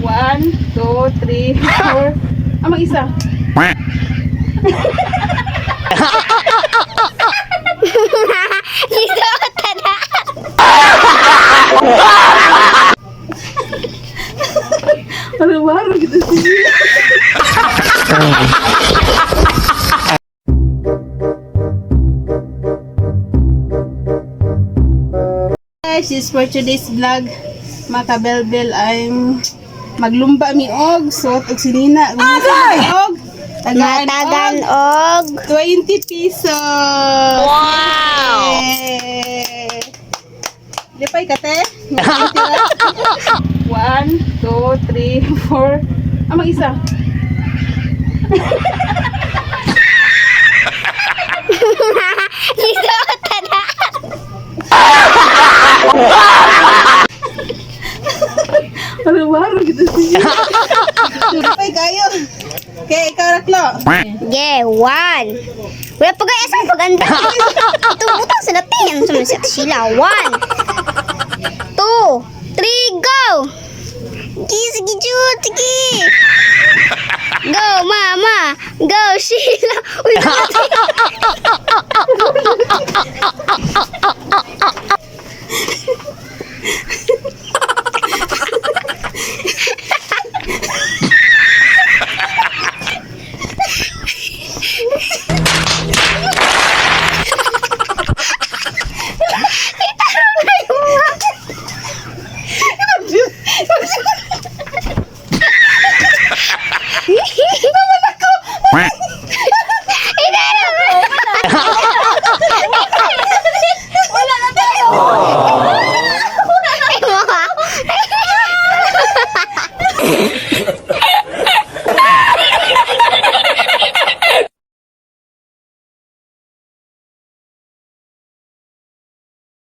1, 2, 3, 4. Mag-isa. Isuot na. Haro-haro gitu sih. Guys, this is for today's vlog. Mga kabelbel, I'm maglumba mi og suot og sinina. Og Matagan og 20 pesos. wow! Di pa ikate? 1, 2, 3, 4. Mag-isa. Isuot na. Haro-haro gitu sih. Surpay kayo. Okay, ikaw Raklo. Yeah, 1. Wala pa guys, ang paganda. Ito butang sa natin. Sumasit sila. 1, 2, 3, go! Sige, Jude, sige! Go, mama! Go, Sheila! Uy, natin!